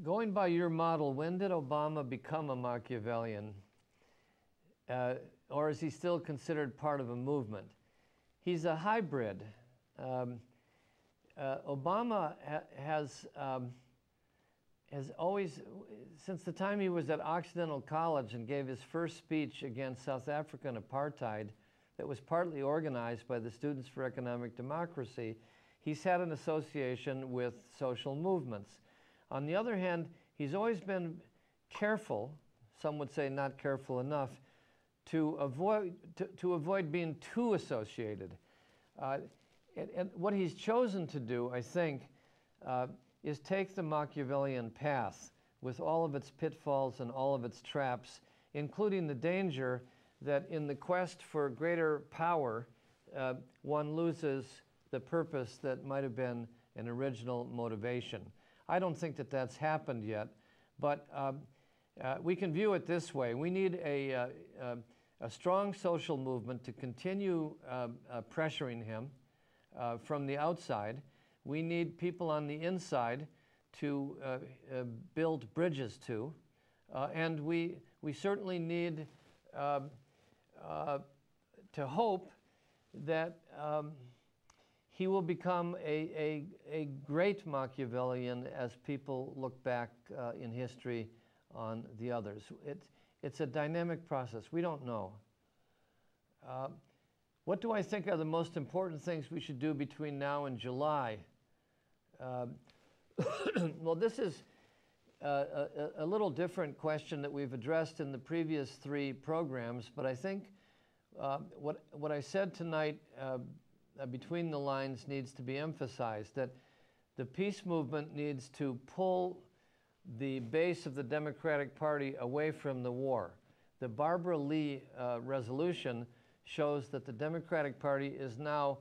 Going by your model, when did Obama become a Machiavellian? Or is he still considered part of a movement? He's a hybrid. Obama has always, since the time he was at Occidental College and gave his first speech against South African apartheid that was partly organized by the Students for Economic Democracy, he's had an association with social movements. On the other hand, he's always been careful, some would say not careful enough, to avoid being too associated. And what he's chosen to do, I think, is take the Machiavellian path with all of its pitfalls and all of its traps, including the danger that in the quest for greater power, one loses the purpose that might have been an original motivation. I don't think that that's happened yet, but we can view it this way. We need a strong social movement to continue pressuring him from the outside. We need people on the inside to build bridges to, and we certainly need to hope that he will become a great Machiavellian as people look back in history on the others. It's a dynamic process. We don't know. What do I think are the most important things we should do between now and July? Well, this is a little different question that we've addressed in the previous three programs, but I think what I said tonight between the lines needs to be emphasized, that the peace movement needs to pull the base of the Democratic Party away from the war. The Barbara Lee resolution shows that the Democratic Party is now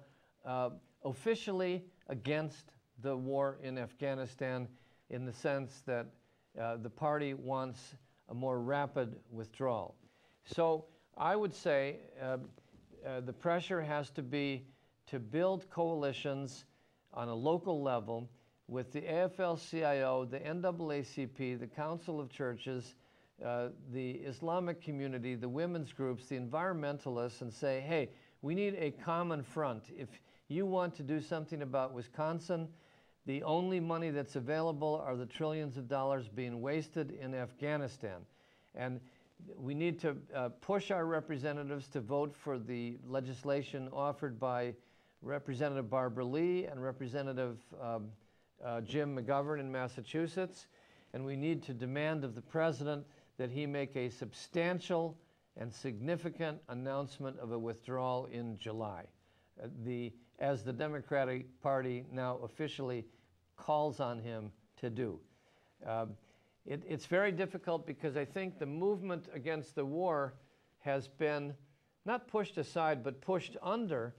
officially against the war in Afghanistan, in the sense that the party wants a more rapid withdrawal. So I would say the pressure has to be to build coalitions on a local level with the AFL-CIO, the NAACP, the Council of Churches, the Islamic community, the women's groups, the environmentalists, and say, hey, we need a common front. If you want to do something about Wisconsin, the only money that's available are the trillions of dollars being wasted in Afghanistan. And we need to push our representatives to vote for the legislation offered by Representative Barbara Lee and Representative Jim McGovern in Massachusetts. And we need to demand of the President that he make a substantial and significant announcement of a withdrawal in July, as the Democratic Party now officially calls on him to do. It's very difficult because I think the movement against the war has been not pushed aside, but pushed under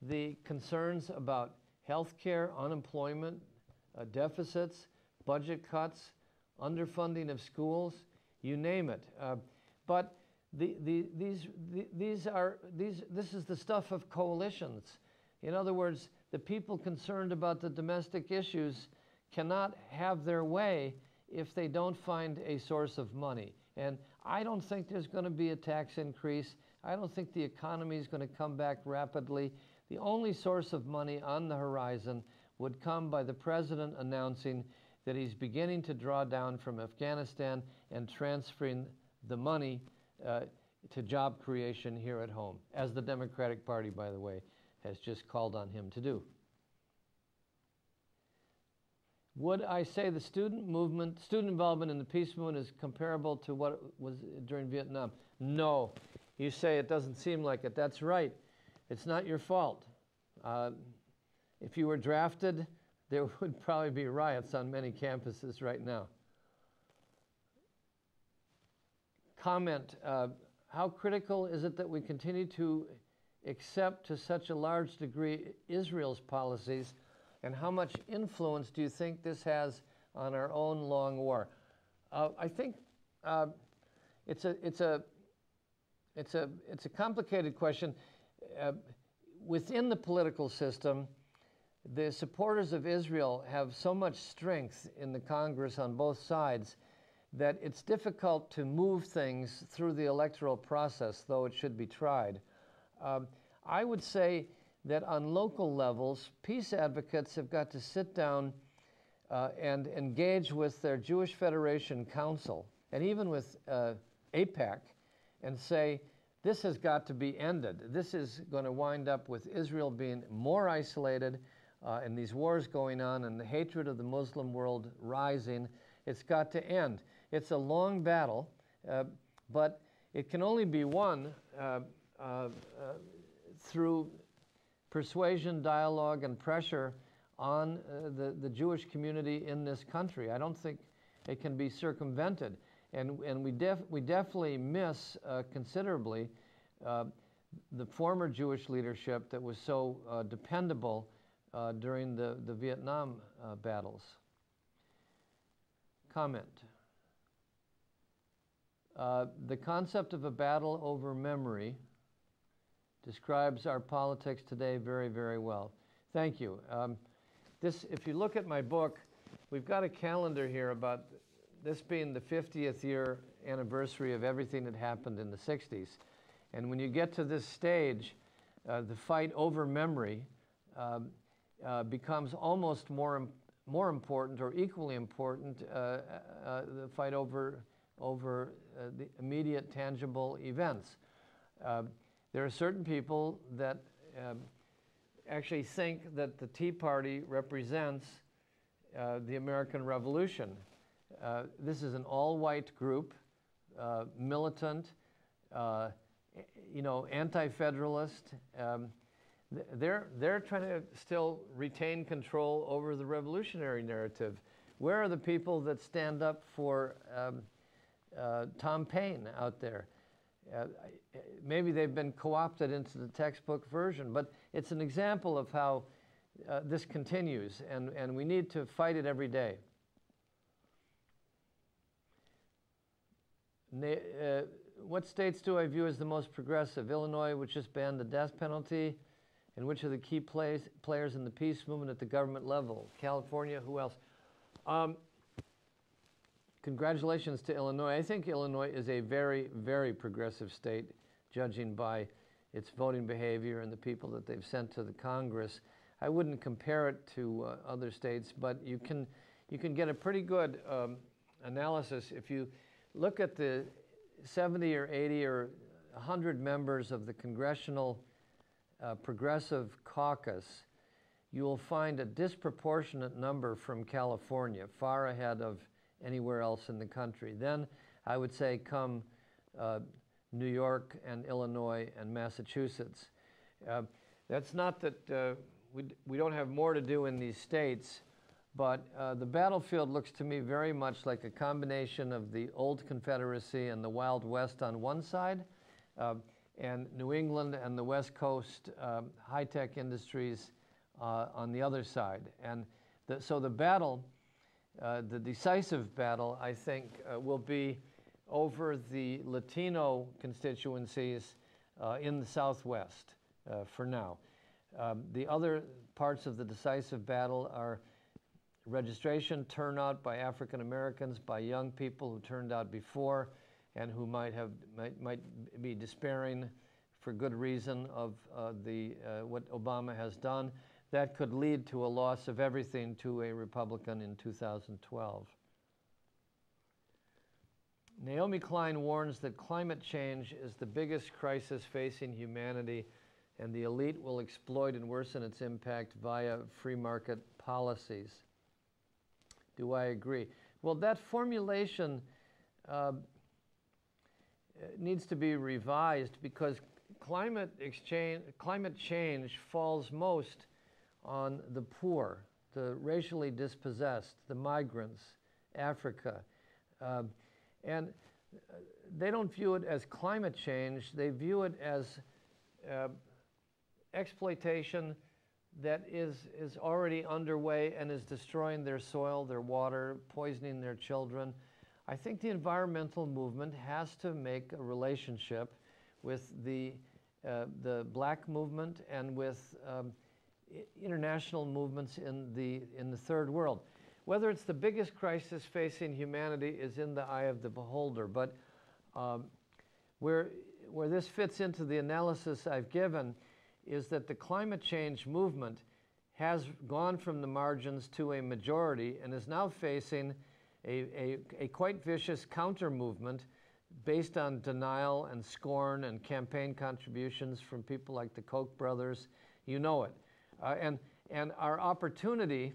the concerns about health care, unemployment, deficits, budget cuts, underfunding of schools, you name it. But this is the stuff of coalitions. In other words, the people concerned about the domestic issues cannot have their way if they don't find a source of money. And I don't think there's going to be a tax increase. I don't think the economy is going to come back rapidly. The only source of money on the horizon would come by the President announcing that he's beginning to draw down from Afghanistan and transferring the money to job creation here at home, as the Democratic Party, by the way, has just called on him to do. Would I say the student involvement in the peace movement is comparable to what it was during Vietnam? No. You say it doesn't seem like it. That's right. It's not your fault. If you were drafted, there would probably be riots on many campuses right now. Comment, how critical is it that we continue to accept to such a large degree Israel's policies, and how much influence do you think this has on our own long war? I think it's a complicated question. Within the political system, the supporters of Israel have so much strength in the Congress on both sides that it's difficult to move things through the electoral process, though it should be tried. I would say that on local levels, peace advocates have got to sit down and engage with their Jewish Federation Council and even with AIPAC and say, this has got to be ended. This is going to wind up with Israel being more isolated and these wars going on and the hatred of the Muslim world rising. It's got to end. It's a long battle, but it can only be won through persuasion, dialogue, and pressure on the Jewish community in this country. I don't think it can be circumvented. And we definitely miss considerably the former Jewish leadership that was so dependable during the Vietnam battles. Comment. The concept of a battle over memory describes our politics today very, very well. Thank you. If you look at my book, we've got a calendar here about this being the 50th year anniversary of everything that happened in the 60s. And when you get to this stage, the fight over memory becomes almost more important or equally important, the fight over the immediate tangible events. There are certain people that actually think that the Tea Party represents the American Revolution. This is an all-white group, militant, anti-federalist. They're trying to still retain control over the revolutionary narrative. Where are the people that stand up for Tom Paine out there? Maybe they've been co-opted into the textbook version, but it's an example of how this continues, and we need to fight it every day. What states do I view as the most progressive? Illinois, which just banned the death penalty, and which are the key players in the peace movement at the government level? California, who else? Congratulations to Illinois. I think Illinois is a very, very progressive state, judging by its voting behavior and the people that they've sent to the Congress. I wouldn't compare it to other states, but you can get a pretty good analysis if you look at the 70 or 80 or 100 members of the Congressional Progressive Caucus. You will find a disproportionate number from California, far ahead of anywhere else in the country. Then I would say come New York and Illinois and Massachusetts. That's not that we don't have more to do in these states, but the battlefield looks to me very much like a combination of the old Confederacy and the Wild West on one side, and New England and the West Coast high-tech industries on the other side. And so the battle, the decisive battle, I think, will be over the Latino constituencies in the Southwest for now. The other parts of the decisive battle are registration, turnout by African Americans, by young people who turned out before and who might be despairing for good reason of what Obama has done. That could lead to a loss of everything to a Republican in 2012. Naomi Klein warns that climate change is the biggest crisis facing humanity, and the elite will exploit and worsen its impact via free market policies. Do I agree? Well, that formulation needs to be revised because climate change falls most on the poor, the racially dispossessed, the migrants, Africa. And they don't view it as climate change. They view it as exploitation that is already underway and is destroying their soil, their water, poisoning their children. I think the environmental movement has to make a relationship with the black movement and with international movements in the third world. Whether it's the biggest crisis facing humanity is in the eye of the beholder, but where this fits into the analysis I've given is that the climate change movement has gone from the margins to a majority and is now facing a quite vicious counter movement based on denial and scorn and campaign contributions from people like the Koch brothers. You know it. And our opportunity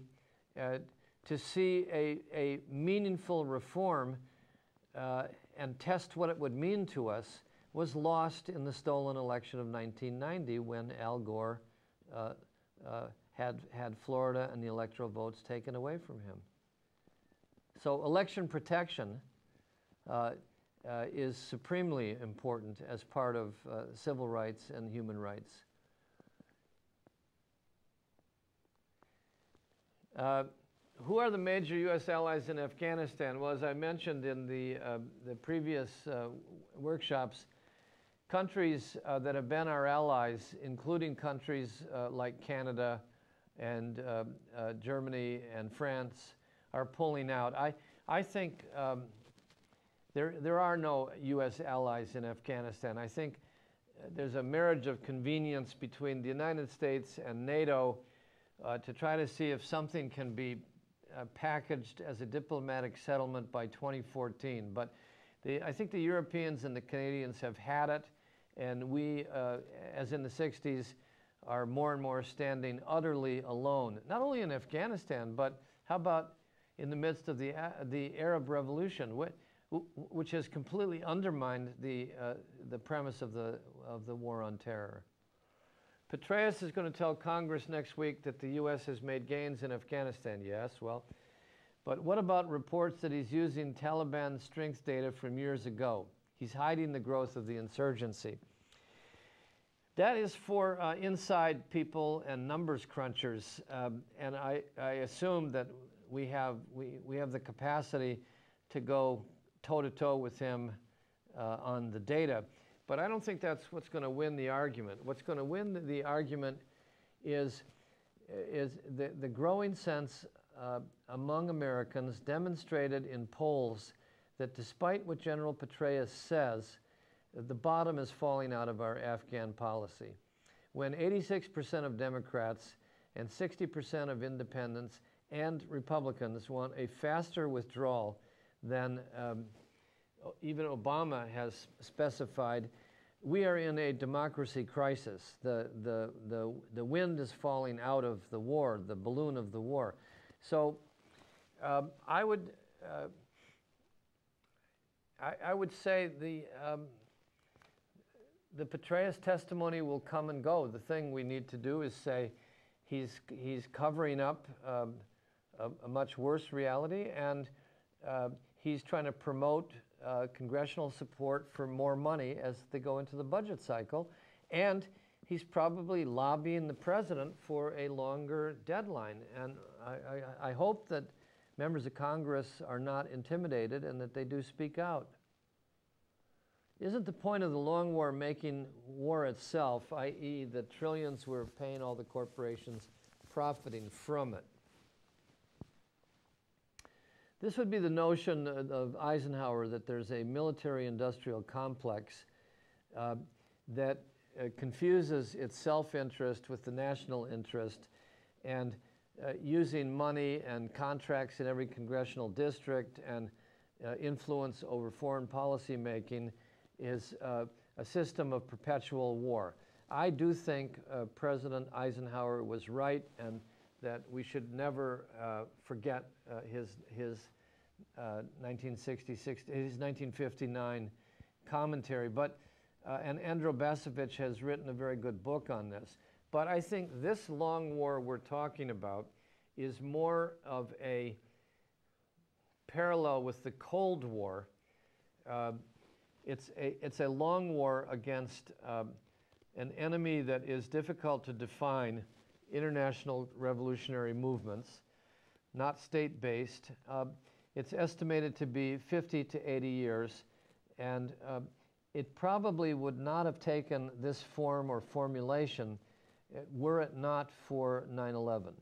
to see a meaningful reform and test what it would mean to us was lost in the stolen election of 1990 when Al Gore had Florida and the electoral votes taken away from him. So election protection is supremely important as part of civil rights and human rights. Who are the major U.S. allies in Afghanistan? Well, as I mentioned in the previous workshops, countries that have been our allies, including countries like Canada and Germany and France, are pulling out. I think there are no U.S. allies in Afghanistan. I think there's a marriage of convenience between the United States and NATO to try to see if something can be packaged as a diplomatic settlement by 2014. But I think the Europeans and the Canadians have had it, and we, as in the 60s, are more and more standing utterly alone, not only in Afghanistan, but how about in the midst of the Arab Revolution, which has completely undermined the premise of the war on terror. Petraeus is going to tell Congress next week that the U.S. has made gains in Afghanistan. Yes, well, but what about reports that he's using Taliban strength data from years ago? He's hiding the growth of the insurgency. That is for inside people and numbers crunchers, and I assume that we have the capacity to go toe-to-toe with him on the data. But I don't think that's what's going to win the argument. What's going to win the argument is the growing sense among Americans demonstrated in polls that despite what General Petraeus says, the bottom is falling out of our Afghan policy. When 86% of Democrats and 60% of independents and Republicans want a faster withdrawal than even Obama has specified, we are in a democracy crisis. The wind is falling out of the war, the balloon of the war. So I would say the Petraeus testimony will come and go. The thing we need to do is say he's covering up a much worse reality, and he's trying to promote congressional support for more money as they go into the budget cycle, and he's probably lobbying the president for a longer deadline. And I hope that members of Congress are not intimidated and that they do speak out. Isn't the point of the long war making war itself, i.e. the trillions we're paying all the corporations profiting from it? This would be the notion of Eisenhower, that there's a military-industrial complex that confuses its self-interest with the national interest, and using money and contracts in every congressional district and influence over foreign policy making is a system of perpetual war. I do think President Eisenhower was right, and that we should never forget his 1959 commentary. But and Andrew Basovich has written a very good book on this. But I think this long war we're talking about is more of a parallel with the Cold War. It's a long war against an enemy that is difficult to define, international revolutionary movements, not state-based. It's estimated to be 50 to 80 years, and it probably would not have taken this form or formulation were it not for 9/11.